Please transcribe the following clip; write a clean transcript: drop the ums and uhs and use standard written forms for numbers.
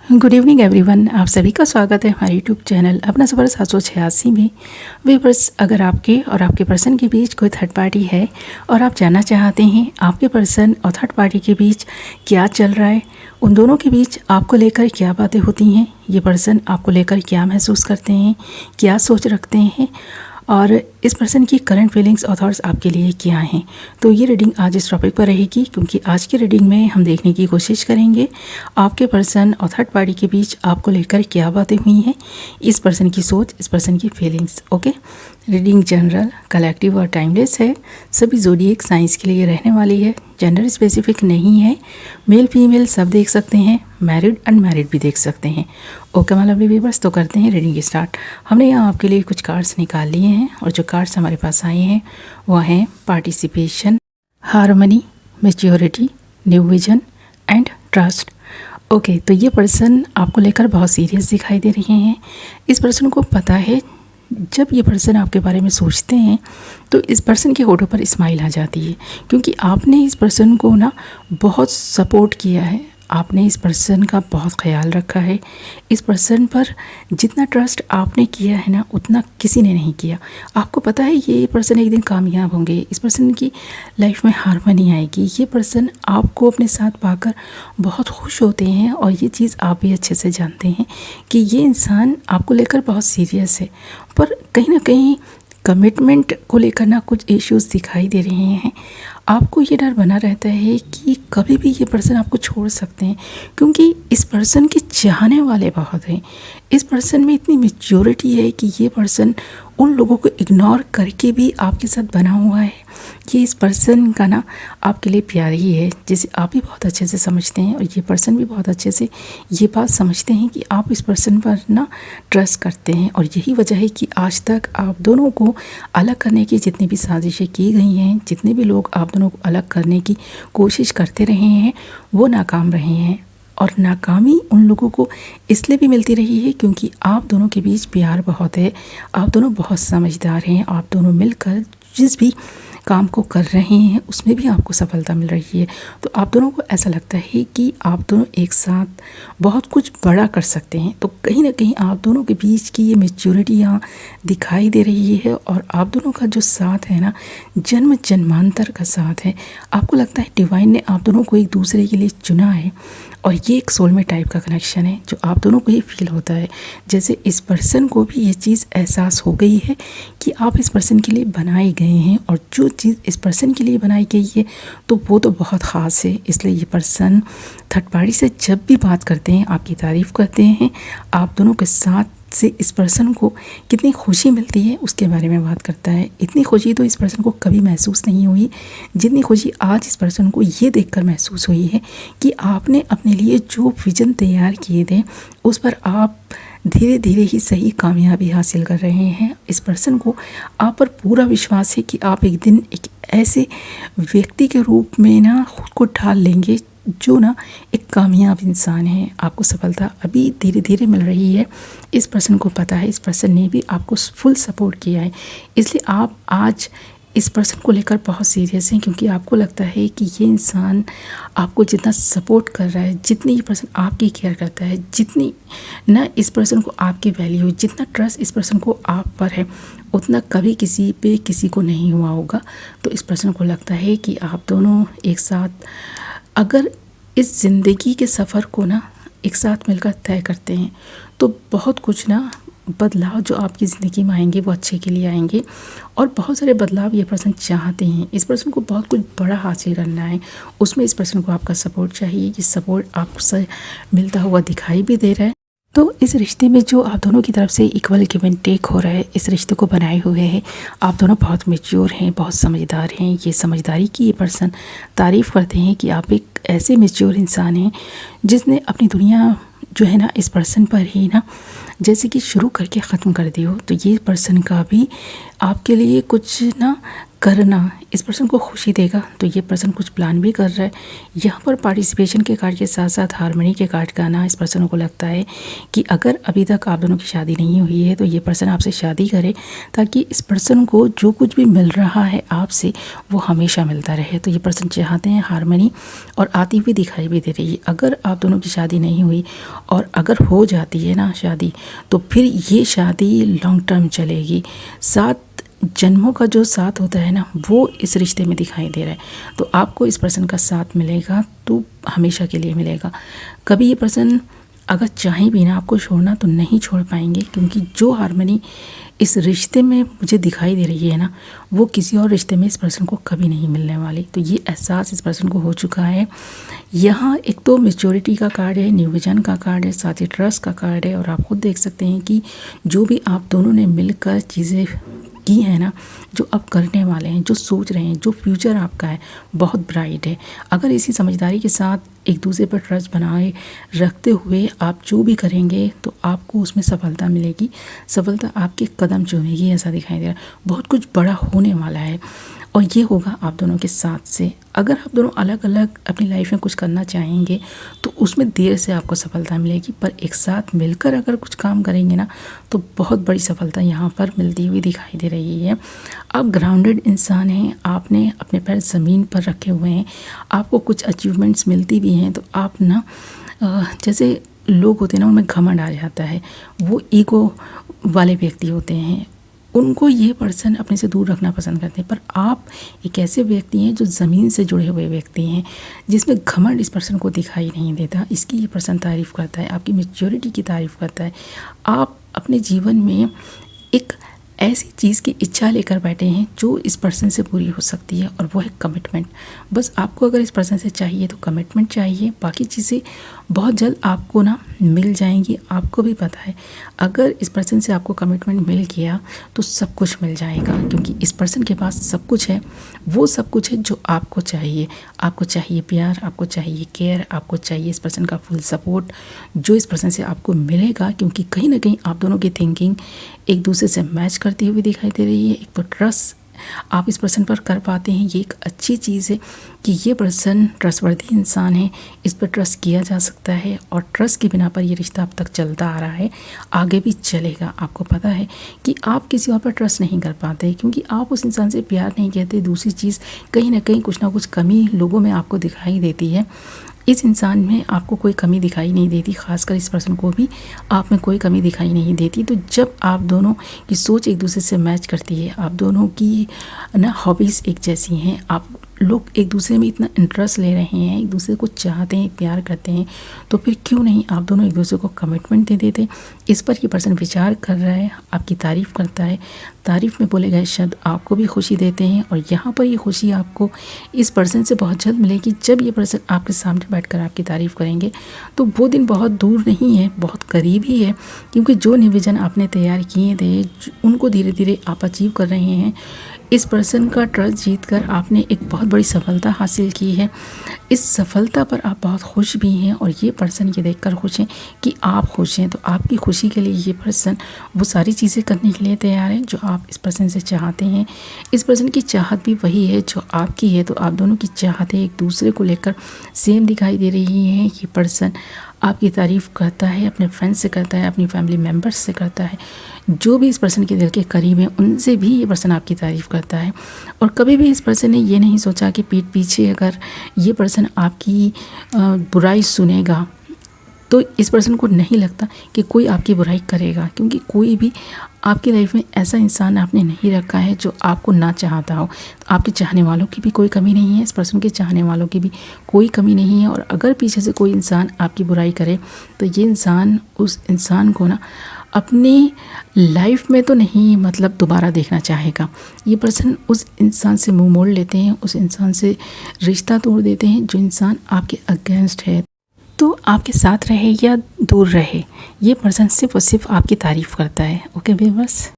Good evening everyone, आप सभी का स्वागत है हमारे यूट्यूब चैनल अपना सफ़र 786 में। व्यूअर्स, अगर आपके और आपके पर्सन के बीच कोई थर्ड पार्टी है और आप जानना चाहते हैं आपके पर्सन और थर्ड पार्टी के बीच क्या चल रहा है, उन दोनों के बीच आपको लेकर क्या बातें होती हैं, ये पर्सन आपको लेकर क्या महसूस करते हैं, क्या सोच रखते हैं और इस पर्सन की करंट फीलिंग्स और थॉट्स आपके लिए क्या हैं, तो ये रीडिंग आज इस टॉपिक पर रहेगी। क्योंकि आज की रीडिंग में हम देखने की कोशिश करेंगे आपके पर्सन और थर्ड पार्टी के बीच आपको लेकर क्या बातें हुई हैं, इस पर्सन की सोच, इस पर्सन की feelings. Okay, reading general, collective और टाइमलेस है, सभी ज़ोडिएक साइंस के लिए रहने वाली है, जेंडर स्पेसिफिक नहीं है, मेल फीमेल सब देख सकते हैं, मैरिड अनमैरिड भी देख सकते हैं। ओके माय लवली व्यूअर्स, तो करते हैं रीडिंग स्टार्ट। हमने यहाँ आपके लिए कुछ कार्ड्स निकाल लिए हैं और जो कार्ड्स हमारे पास आए हैं वह हैं participation, harmony, maturity, new vision and trust. Okay, तो ये पर्सन आपको लेकर बहुत सीरियस दिखाई दे रहे हैं। इस पर्सन को पता है जब ये पर्सन आपके बारे में सोचते हैं तो इस पर्सन के होठों पर स्माइल आ जाती है, क्योंकि आपने इस पर्सन को ना बहुत सपोर्ट किया है, आपने इस पर्सन का बहुत ख्याल रखा है। इस पर्सन पर जितना ट्रस्ट आपने किया है ना उतना किसी ने नहीं किया। आपको पता है ये पर्सन एक दिन कामयाब होंगे, इस पर्सन की लाइफ में हार्मनी आएगी, ये पर्सन आपको अपने साथ पाकर बहुत खुश होते हैं और ये चीज़ आप भी अच्छे से जानते हैं कि ये इंसान आपको लेकर बहुत सीरियस है। पर कहीं ना कहीं कमिटमेंट को लेकर ना कुछ इश्यूज़ दिखाई दे रहे हैं। आपको ये डर बना रहता है कि कभी भी ये पर्सन आपको छोड़ सकते हैं, क्योंकि इस पर्सन के चाहने वाले बहुत हैं। इस पर्सन में इतनी मैच्योरिटी है कि ये पर्सन उन लोगों को इग्नोर करके भी आपके साथ बना हुआ है। ये इस पर्सन का ना आपके लिए प्यार ही है, जिसे आप भी बहुत अच्छे से समझते हैं और ये पर्सन भी बहुत अच्छे से ये बात समझते हैं कि आप इस पर्सन पर ना ट्रस्ट करते हैं। और यही वजह है कि आज तक आप दोनों को अलग करने की जितनी भी साजिशें की गई हैं, जितने भी लोग आप दोनों को अलग करने की कोशिश करते रहे हैं, वो नाकाम रहे हैं। और नाकामी उन लोगों को इसलिए भी मिलती रही है क्योंकि आप दोनों के बीच प्यार बहुत है, आप दोनों बहुत समझदार हैं, आप दोनों मिलकर जिस भी काम को कर रहे हैं उसमें भी आपको सफलता मिल रही है। तो आप दोनों को ऐसा लगता है कि आप दोनों एक साथ बहुत कुछ बड़ा कर सकते हैं। तो कहीं ना कहीं आप दोनों के बीच की ये मैच्योरिटी यहाँ दिखाई दे रही है और आप दोनों का जो साथ है ना, जन्म जन्मांतर का साथ है। आपको लगता है डिवाइन ने आप दोनों को एक दूसरे के लिए चुना है और ये एक सोलमेट टाइप का कनेक्शन है जो आप दोनों को ये फील होता है जैसे इस पर्सन को भी ये चीज़ एहसास हो गई है कि आप इस पर्सन के लिए बनाए गए हैं और जो चीज़ इस पर्सन के लिए बनाई गई है तो वो तो बहुत ख़ास है। इसलिए ये पर्सन थर्ड पार्टी से जब भी बात करते हैं आपकी तारीफ़ करते हैं, आप दोनों के साथ से इस पर्सन को कितनी खुशी मिलती है उसके बारे में बात करता है। इतनी खुशी तो इस पर्सन को कभी महसूस नहीं हुई जितनी खुशी आज इस पर्सन को ये देखकर महसूस हुई है कि आपने अपने लिए जो विज़न तैयार किए थे उस पर आप धीरे धीरे ही सही कामयाबी हासिल कर रहे हैं। इस पर्सन को आप पर पूरा विश्वास है कि आप एक दिन एक ऐसे व्यक्ति के रूप में ना खुद को ढाल लेंगे जो ना एक कामयाब इंसान है। आपको सफलता अभी धीरे धीरे मिल रही है, इस पर्सन को पता है, इस पर्सन ने भी आपको फुल सपोर्ट किया है। इसलिए आप आज इस पर्सन को लेकर बहुत सीरियस हैं क्योंकि आपको लगता है कि ये इंसान आपको जितना सपोर्ट कर रहा है, जितनी ये पर्सन आपकी केयर करता है, जितनी ना इस पर्सन को आपकी वैल्यू, जितना ट्रस्ट इस पर्सन को आप पर है उतना कभी किसी पे किसी को नहीं हुआ होगा। तो इस पर्सन को लगता है कि आप दोनों एक साथ अगर इस ज़िंदगी के सफ़र को ना एक साथ मिलकर तय करते हैं तो बहुत कुछ ना बदलाव जो आपकी ज़िंदगी में आएंगे वो अच्छे के लिए आएंगे। और बहुत सारे बदलाव ये पर्सन चाहते हैं। इस पर्सन को बहुत कुछ बड़ा हासिल करना है, उसमें इस पर्सन को आपका सपोर्ट चाहिए। ये सपोर्ट आपसे मिलता हुआ दिखाई भी दे रहा है। तो इस रिश्ते में जो आप दोनों की तरफ से इक्वल गिव एंड टेक हो रहा है, इस रिश्ते को बनाए हुए हैं आप दोनों बहुत मैच्योर हैं, बहुत समझदार हैं। ये समझदारी की ये पर्सन तारीफ़ करते हैं कि आप एक ऐसे मैच्योर इंसान हैं जिसने अपनी दुनिया जो है ना इस पर्सन पर ही ना जैसे कि शुरू करके ख़त्म कर दी हो। तो ये पर्सन का भी आपके लिए कुछ ना करना इस पर्सन को खुशी देगा, तो ये पर्सन कुछ प्लान भी कर रहा है। यहाँ पर पार्टिसिपेशन के कार्ड के साथ साथ हार्मनी के कार्ड का आना इस पर्सन को लगता है कि अगर अभी तक आप दोनों की शादी नहीं हुई है तो ये पर्सन आपसे शादी करे, ताकि इस पर्सन को जो कुछ भी मिल रहा है आपसे वो हमेशा मिलता रहे। तो ये पर्सन चाहते हैं हार्मनी, और आती हुई दिखाई भी दे रही है। अगर आप दोनों की शादी नहीं हुई और अगर हो जाती है ना शादी, तो फिर ये शादी लॉन्ग टर्म चलेगी। 7 जन्मों का जो साथ होता है ना, वो इस रिश्ते में दिखाई दे रहा है। तो आपको इस पर्सन का साथ मिलेगा तो हमेशा के लिए मिलेगा। कभी ये पर्सन अगर चाहें भी ना आपको छोड़ना तो नहीं छोड़ पाएंगे, क्योंकि जो हार्मनी इस रिश्ते में मुझे दिखाई दे रही है ना, वो किसी और रिश्ते में इस पर्सन को कभी नहीं मिलने वाली। तो ये एहसास इस पर्सन को हो चुका है। यहाँ एक तो मैच्योरिटी का कार्ड है, न्यू विजन का कार्ड है, साथ ही ट्रस्ट का कार्ड है। और आप खुद देख सकते हैं कि जो भी आप दोनों ने मिलकर चीज़ें की है ना, जो अब करने वाले हैं, जो सोच रहे हैं, जो फ्यूचर आपका है बहुत ब्राइट है। अगर इसी समझदारी के साथ एक दूसरे पर ट्रस्ट बनाए रखते हुए आप जो भी करेंगे तो आपको उसमें सफलता मिलेगी। सफलता आपके कदम चूमेगी, ऐसा दिखाई दे रहा है। बहुत कुछ बड़ा होने वाला है और ये होगा आप दोनों के साथ से। अगर आप दोनों अलग अलग अपनी लाइफ में कुछ करना चाहेंगे तो उसमें देर से आपको सफलता मिलेगी, पर एक साथ मिलकर अगर कुछ काम करेंगे ना तो बहुत बड़ी सफलता यहाँ पर मिलती हुई दिखाई दे रही है। आप ग्राउंडेड इंसान हैं, आपने अपने पैर ज़मीन पर रखे हुए हैं, आपको कुछ अचीवमेंट्स मिलती भी हैं, तो आप ना जैसे लोग होते हैं ना उनमें घमंड आ जाता है, वो ईगो वाले व्यक्ति होते हैं, उनको ये पर्सन अपने से दूर रखना पसंद करते हैं। पर आप एक ऐसे व्यक्ति हैं जो ज़मीन से जुड़े हुए व्यक्ति हैं, जिसमें घमंड इस पर्सन को दिखाई नहीं देता। इसकी ये पर्सन तारीफ़ करता है, आपकी मैच्योरिटी की तारीफ़ करता है। आप अपने जीवन में एक ऐसी चीज़ की इच्छा लेकर बैठे हैं जो इस पर्सन से पूरी हो सकती है, और वो है कमिटमेंट। बस आपको अगर इस पर्सन से चाहिए तो कमिटमेंट चाहिए, बाकी चीज़ें बहुत जल्द आपको ना मिल जाएंगी। आपको भी पता है अगर इस पर्सन से आपको कमिटमेंट मिल गया तो सब कुछ मिल जाएगा, क्योंकि इस पर्सन के पास सब कुछ है, वो सब कुछ है जो आपको चाहिए। आपको चाहिए प्यार, आपको चाहिए केयर, आपको चाहिए इस पर्सन का फुल सपोर्ट, जो इस पर्सन से आपको मिलेगा, क्योंकि कहीं ना कहीं आप दोनों की थिंकिंग एक दूसरे से मैच करती हुई दिखाई दे रही है। एक तो ट्रस्ट आप इस पर्सन पर कर पाते हैं, ये एक अच्छी चीज़ है कि ये पर्सन ट्रस्टवर्दी इंसान है, इस पर ट्रस्ट किया जा सकता है, और ट्रस्ट के बिना पर ये रिश्ता अब तक चलता आ रहा है, आगे भी चलेगा। आपको पता है कि आप किसी और पर ट्रस्ट नहीं कर पाते, क्योंकि आप उस इंसान से प्यार नहीं कहते। दूसरी चीज़, कहीं ना कहीं कुछ ना कुछ कमी लोगों में आपको दिखाई देती है। इस इंसान में आपको कोई कमी दिखाई नहीं देती, खासकर इस पर्सन को भी आप में कोई कमी दिखाई नहीं देती। तो जब आप दोनों की सोच एक दूसरे से मैच करती है, आप दोनों की ना हॉबीज़ एक जैसी हैं, आप लोग एक दूसरे में इतना इंटरेस्ट ले रहे हैं, एक दूसरे को चाहते हैं, प्यार करते हैं, तो फिर क्यों नहीं आप दोनों एक दूसरे को कमिटमेंट दे देते। इस पर ये पर्सन विचार कर रहा है, आपकी तारीफ़ करता है, तारीफ़ में बोले गए शब्द आपको भी खुशी देते हैं, और यहाँ पर ये खुशी आपको इस पर्सन से बहुत जल्द मिलेगी। जब ये पर्सन आपके सामने बैठकर आपकी तारीफ़ करेंगे तो वो दिन बहुत दूर नहीं है, बहुत करीब ही है, क्योंकि जो निवेदन आपने तैयार किए थे उनको धीरे धीरे आप अचीव कर रहे हैं। इस पर्सन का ट्रस्ट जीतकर आपने एक बहुत बड़ी सफलता हासिल की है। इस सफलता पर आप बहुत खुश भी हैं, और ये पर्सन ये देखकर खुश हैं कि आप खुश हैं। तो आपकी खुशी के लिए ये पर्सन वो सारी चीज़ें करने के लिए तैयार है जो आप इस पर्सन से चाहते हैं। इस पर्सन की चाहत भी वही है जो आपकी है, तो आप दोनों की चाहतें एक दूसरे को लेकर सेम दिखाई दे रही हैं। ये पर्सन आपकी तारीफ़ करता है, अपने फ्रेंड्स से करता है, अपनी फैमिली मेम्बर्स से करता है, जो भी इस पर्सन के दिल के करीब हैं उनसे भी ये पर्सन आपकी तारीफ़ करता है। और कभी भी इस पर्सन ने ये नहीं सोचा कि पीठ पीछे अगर ये पर्सन आपकी बुराई सुनेगा, तो इस पर्सन को नहीं लगता कि कोई आपकी बुराई करेगा, क्योंकि कोई भी आपकी लाइफ में ऐसा इंसान आपने नहीं रखा है जो आपको ना चाहता हो। तो आपके चाहने वालों की भी कोई कमी नहीं है, इस पर्सन के चाहने वालों की भी कोई कमी नहीं है। और अगर पीछे से कोई इंसान आपकी बुराई करे तो ये इंसान उस इंसान को ना अपनी लाइफ में तो नहीं, मतलब दोबारा देखना चाहेगा। ये पर्सन उस इंसान से मुंह मोड़ लेते हैं, उस इंसान से रिश्ता तोड़ देते हैं जो इंसान आपके अगेंस्ट है। तो आपके साथ रहे या दूर रहे, ये पर्सन सिर्फ और सिर्फ आपकी तारीफ़ करता है। Okay viewers.